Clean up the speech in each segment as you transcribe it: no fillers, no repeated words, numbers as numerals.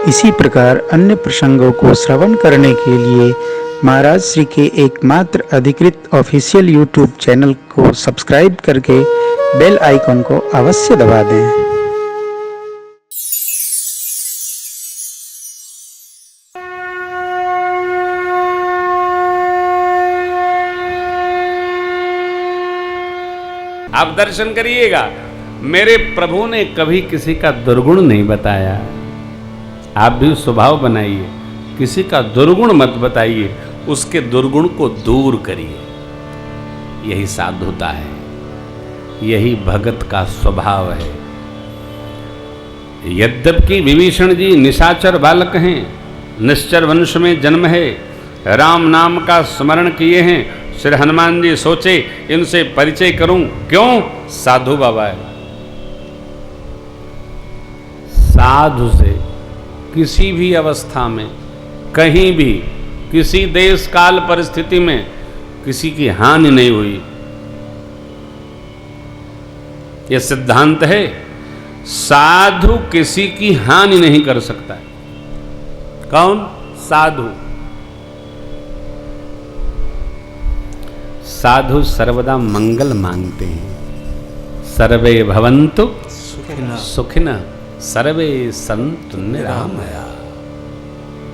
इसी प्रकार अन्य प्रसंगों को श्रवण करने के लिए महाराज श्री के एकमात्र अधिकृत ऑफिशियल यूट्यूब चैनल को सब्सक्राइब करके बेल आइकन को अवश्य दबा दें। आप दर्शन करिएगा, मेरे प्रभु ने कभी किसी का दुर्गुण नहीं बताया। आप भी स्वभाव बनाइए, किसी का दुर्गुण मत बताइए, उसके दुर्गुण को दूर करिए। यही साधुता है, यही भगत का स्वभाव है। यद्यपि विभीषण जी निशाचर बालक हैं, निश्चर वंश में जन्म है, राम नाम का स्मरण किए हैं, श्री हनुमान जी सोचे इनसे परिचय करूं। क्यों? साधु बाबा है। साधु से किसी भी अवस्था में, कहीं भी, किसी देश काल परिस्थिति में किसी की हानि नहीं हुई। यह सिद्धांत है, साधु किसी की हानि नहीं कर सकता है। कौन? साधु। साधु सर्वदा मंगल मांगते हैं। सर्वे भवन्तु सुखिनः सर्वे सन्तु निरामया।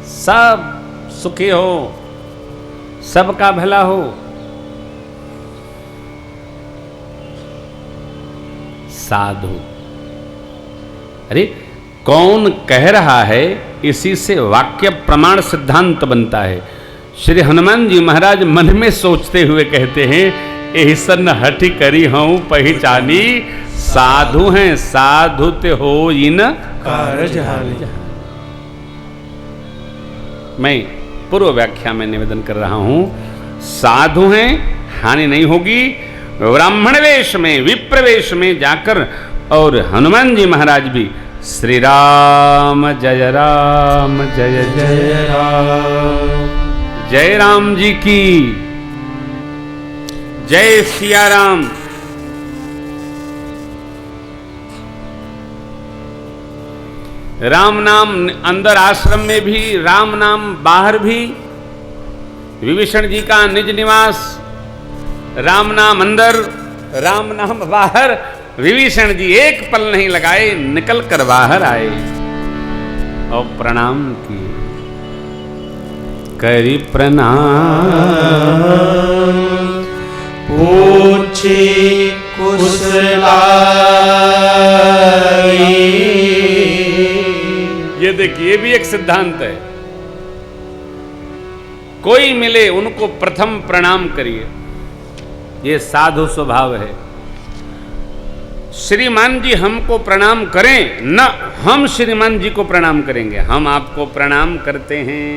सब सुखी हो, सबका भला हो। साधु, अरे कौन कह रहा है, इसी से वाक्य प्रमाण सिद्धांत बनता है। श्री हनुमान जी महाराज मन में सोचते हुए कहते हैं, एहसन हठि करी हूं पहचानी, साधु हैं साधु ते हो इन कारज हानि। मैं पूर्व व्याख्या में निवेदन कर रहा हूं, साधु हैं, हानि नहीं होगी। ब्राह्मण वेश में, विप्र वेश में जाकर, और हनुमान जी महाराज भी श्री राम जय जय राम, जय राम जी की जय, सिया राम। राम नाम अंदर आश्रम में भी, राम नाम बाहर भी। विभीषण जी का निज निवास, राम नाम अंदर, राम नाम बाहर। विभीषण जी एक पल नहीं लगाए, निकल कर बाहर आए और प्रणाम किए। करी प्रणाम पूछे कुशलाई। ये देखिए, ये भी एक सिद्धांत है। कोई मिले उनको प्रथम प्रणाम करिए, ये साधु स्वभाव है। श्रीमान जी हमको प्रणाम करें, न हम श्रीमान जी को प्रणाम करेंगे। हम आपको प्रणाम करते हैं,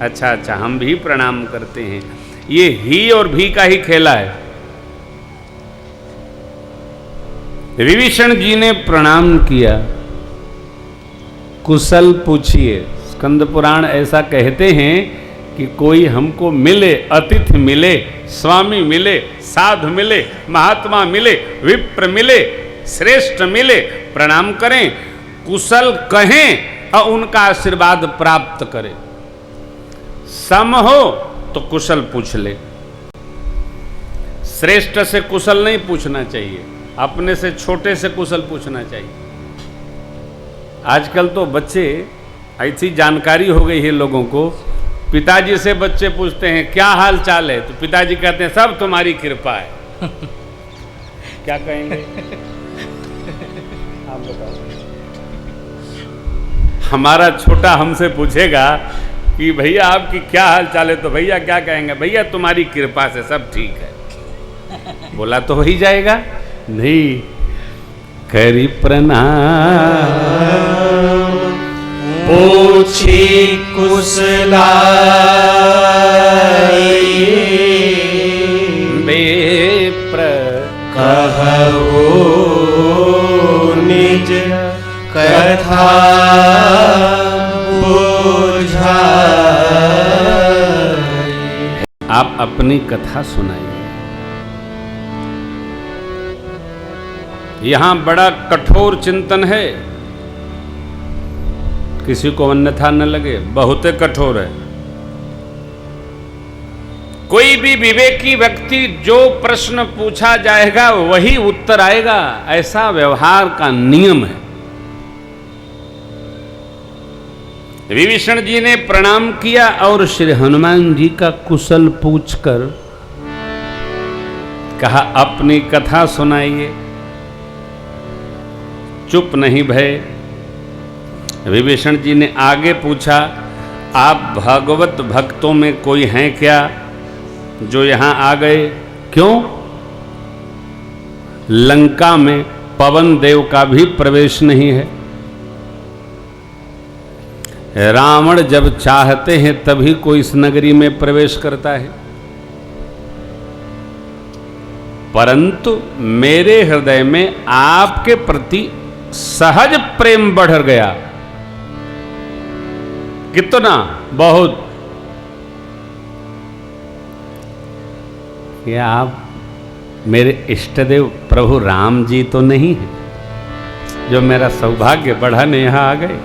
अच्छा, हम भी प्रणाम करते हैं। ये ही और भी का ही खेला है। विभीषण जी ने प्रणाम किया, कुशल पूछिए। स्कंद पुराण ऐसा कहते हैं कि कोई हमको मिले, अतिथि मिले, स्वामी मिले, साधु मिले, महात्मा मिले, विप्र मिले, श्रेष्ठ मिले, प्रणाम करें, कुशल कहें और उनका आशीर्वाद प्राप्त करें। सम हो तो कुशल पूछ ले। श्रेष्ठ से कुशल नहीं पूछना चाहिए, अपने से छोटे से कुशल पूछना चाहिए। आजकल तो बच्चे, ऐसी जानकारी हो गई है लोगों को, पिताजी से बच्चे पूछते हैं क्या हाल चाल है, तो पिताजी कहते हैं सब तुम्हारी कृपा है। क्या कहेंगे आप बताओ? हमारा छोटा हमसे पूछेगा कि भैया आपकी क्या हाल चाल है, तो भैया क्या कहेंगे? भैया तुम्हारी कृपा से सब ठीक है। बोला तो हो ही जाएगा? नहीं, करी प्रणाम पूछी कुशलाई। बेप्र कहु निज कथा बुझाई। आप अपनी कथा सुनाइए। यहां बड़ा कठोर चिंतन है। किसी को अन्यथा न लगे, बहुत कठोर है। कोई भी विवेकी व्यक्ति जो प्रश्न पूछा जाएगा वही उत्तर आएगा, ऐसा व्यवहार का नियम है। विभीषण जी ने प्रणाम किया और श्री हनुमान जी का कुशल पूछकर कहा, अपनी कथा सुनाइए। चुप नहीं भय। विभीषण जी ने आगे पूछा, आप भागवत भक्तों में कोई हैं क्या जो यहां आ गए? क्यों? लंका में पवन देव का भी प्रवेश नहीं है। रावण जब चाहते हैं तभी कोई इस नगरी में प्रवेश करता है, परंतु मेरे हृदय में आपके प्रति सहज प्रेम बढ़ गया। कितना? बहुत। क्या आप मेरे इष्टदेव प्रभु राम जी तो नहीं है जो मेरा सौभाग्य बढ़ाने यहां आ गए?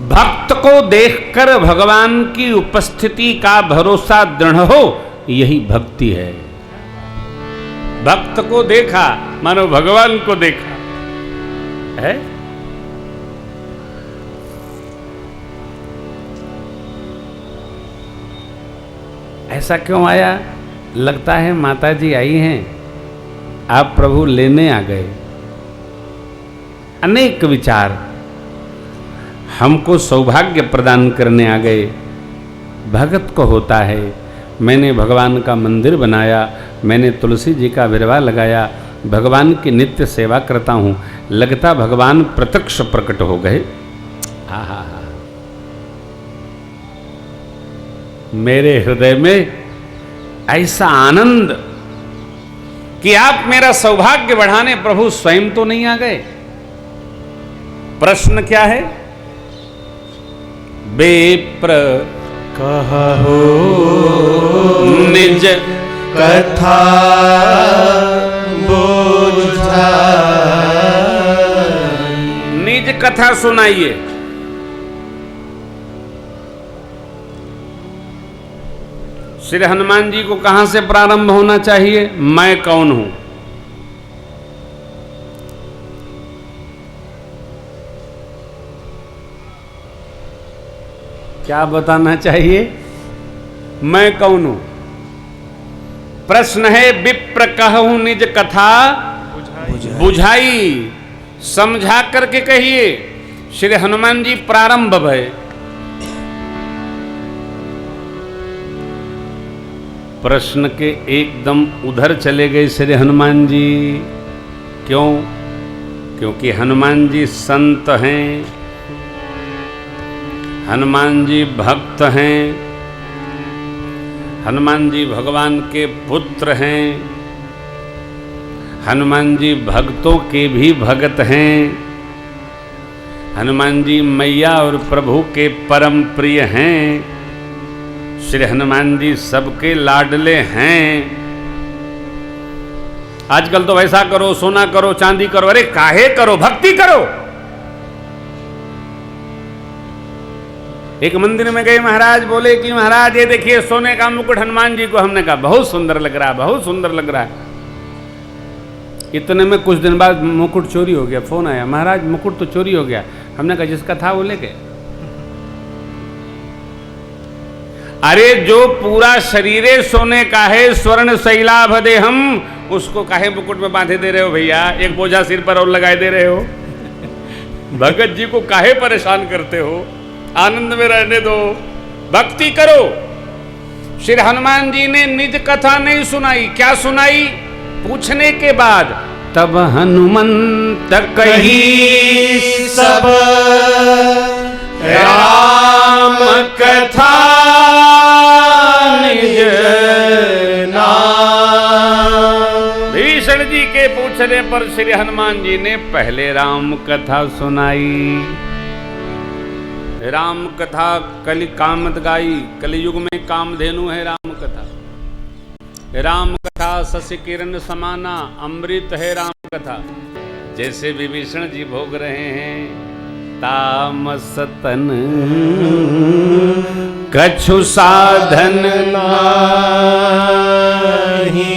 भक्त को देखकर भगवान की उपस्थिति का भरोसा दृढ़ हो, यही भक्ति है। भक्त को देखा मानो भगवान को देखा है। ऐसा क्यों आया? लगता है माता जी आई हैं, आप प्रभु लेने आ गए। अनेक विचार हमको सौभाग्य प्रदान करने आ गए। भगत को होता है, मैंने भगवान का मंदिर बनाया, मैंने तुलसी जी का विरवा लगाया, भगवान की नित्य सेवा करता हूँ, लगता भगवान प्रत्यक्ष प्रकट हो गए। हा। मेरे हृदय में ऐसा आनंद कि आप मेरा सौभाग्य बढ़ाने प्रभु स्वयं तो नहीं आ गए। प्रश्न क्या है? बेप्र कहु निज कथा बुझा। निज कथा सुनाइए। श्री हनुमान जी को कहां से प्रारंभ होना चाहिए? मैं कौन हूं? क्या बताना चाहिए? मैं कौन हूं? प्रश्न है, विप्र कहूं निज कथा बुझाई। समझा करके कहिए। श्री हनुमान जी प्रारंभ भय। प्रश्न के एकदम उधर चले गए श्री हनुमान जी। क्यों? क्योंकि हनुमान जी संत हैं, हनुमान जी भक्त हैं, हनुमान जी भगवान के पुत्र हैं, हनुमान जी भक्तों के भी भगत हैं, हनुमान जी मैया और प्रभु के परम प्रिय हैं, श्री हनुमान जी सबके लाडले हैं। आजकल तो वैसा करो, सोना करो, चांदी करो, अरे काहे करो, भक्ति करो। एक मंदिर में गए महाराज, बोले कि महाराज ये देखिए सोने का मुकुट हनुमान जी को। हमने कहा बहुत सुंदर लग रहा है, बहुत सुंदर लग रहा है। इतने में कुछ दिन बाद मुकुट चोरी हो गया। फोन आया, महाराज मुकुट तो चोरी हो गया। हमने कहा जिसका था वो ले गए। अरे जो पूरा शरीरे सोने का है, स्वर्ण शैलाभ दे हम, उसको काहे मुकुट में बांधे दे रहे हो भैया? एक बोझा सिर पर और लगाए दे रहे हो। भगत जी को काहे परेशान करते हो? आनंद में रहने दो, भक्ति करो। श्री हनुमान जी ने निज कथा नहीं सुनाई। क्या सुनाई? पूछने के बाद तब हनुमंत कही सब राम कथा निज नाम। भीषण जी के पूछने पर श्री हनुमान जी ने पहले राम कथा सुनाई। राम कथा कलि कामत गाई। कलयुग में कामधेनु है राम कथा। राम कथा शशि किरण समाना, अमृत है राम कथा। जैसे विभीषण जी भोग रहे हैं तामस तन कछु साधन नाही,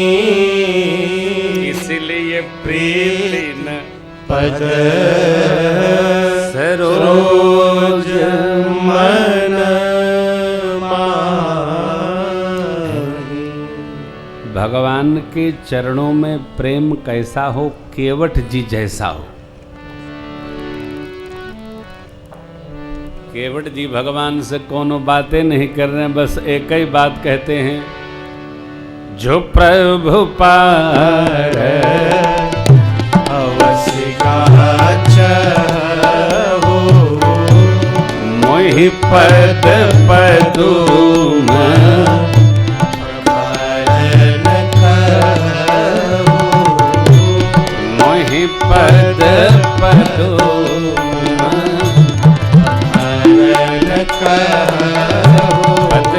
इसलिए प्रीति न पद सरोज मन माही। भगवान के चरणों में प्रेम कैसा हो, केवट जी जैसा हो। केवट जी भगवान से कोनो बातें नहीं कर रहे हैं, बस एक ही बात कहते हैं, जो प्रभु पार अवश्य गाचहु, मोहि पद पदुम भजन कहु, मोहि पद पदुम भजन कहु। पद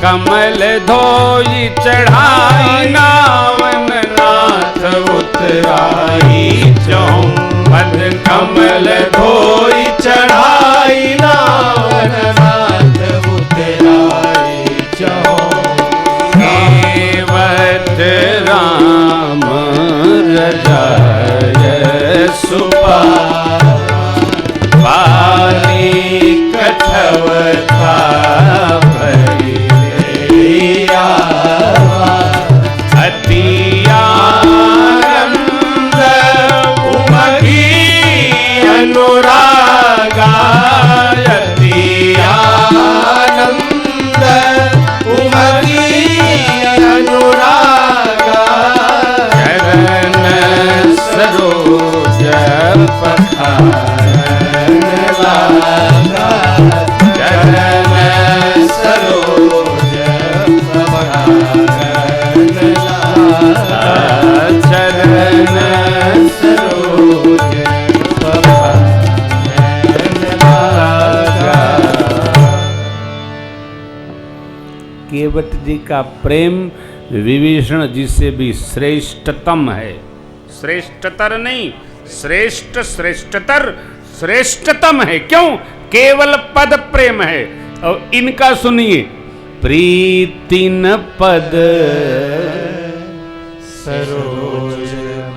कमल धोई चढ़ाई नावन नाथ उतराई चौं। पद कमल धोई चढ़ाई नावन नाथ उतराई चौं। केवट राम रजाय सुपा पानी कठवता भैया अति आनंद उमगी अनुरागा, अति आनंद उमगी अनुरागा। चरण सरोज पखारन लागा, चरण सरोज पखारन लागा, चरण सरोज पखारन लागा। केवट जी का प्रेम विभीषण जी से भी श्रेष्ठतम है। श्रेष्ठतर नहीं, श्रेष्ठ श्रेष्ठतर श्रेष्ठतम है। क्यों? केवल पद प्रेम है। और इनका सुनिए, प्रीति न पद सरोज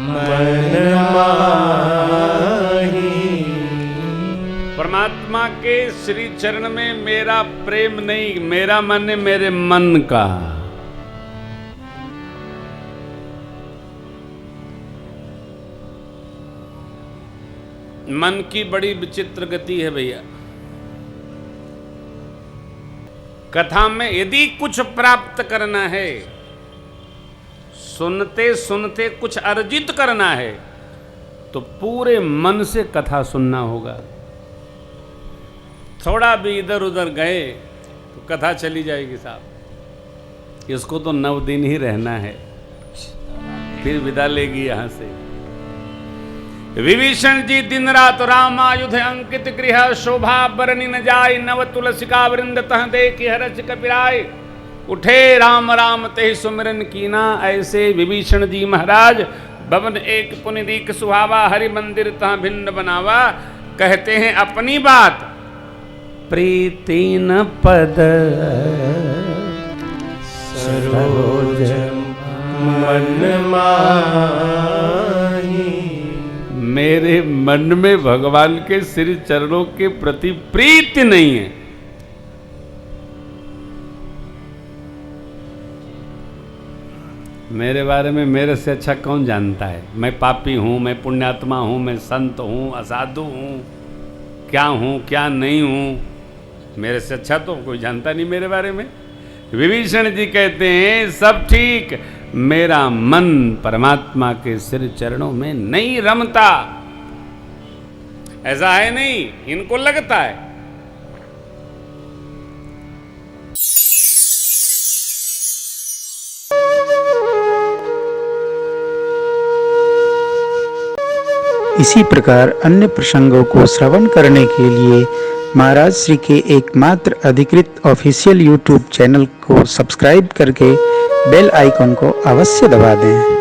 मन माही। परमात्मा के श्री चरण में मेरा प्रेम नहीं, मेरा मन है मेरे मन का। मन की बड़ी विचित्र गति है भैया। कथा में यदि कुछ प्राप्त करना है, सुनते सुनते कुछ अर्जित करना है, तो पूरे मन से कथा सुनना होगा। थोड़ा भी इधर उधर गए तो कथा चली जाएगी साहब। इसको तो 9 दिन ही रहना है, फिर विदा लेगी यहां से। विभीषण जी दिन रात रामायुध अंकित गृह, शोभा बरनी न जाय, नव तुलसिका वृंद तह देखि हरष कपिराय। उठे राम राम ते सुमिरन कीना, ऐसे विभीषण जी महाराज भवन एक पुनिदीक सुहावा, हरि मंदिर तह भिन्न बनावा। कहते हैं अपनी बात, प्रीति न पद सरोज मन माही। मेरे मन में भगवान के श्री चरणों के प्रति प्रीति नहीं है। मेरे बारे में मेरे से अच्छा कौन जानता है? मैं पापी हूं, मैं पुण्यात्मा हूं, मैं संत हूं, असाधु हूं, क्या हूं क्या नहीं हूं, मेरे से अच्छा तो कोई जानता नहीं मेरे बारे में। विभीषण जी कहते हैं सब ठीक, मेरा मन परमात्मा के सिर चरणों में नहीं रमता। ऐसा है नहीं, इनको लगता है। इसी प्रकार अन्य प्रसंगों को श्रवण करने के लिए महाराज श्री के एकमात्र अधिकृत ऑफिशियल यूट्यूब चैनल को सब्सक्राइब करके बेल आइकन को अवश्य दबा दें।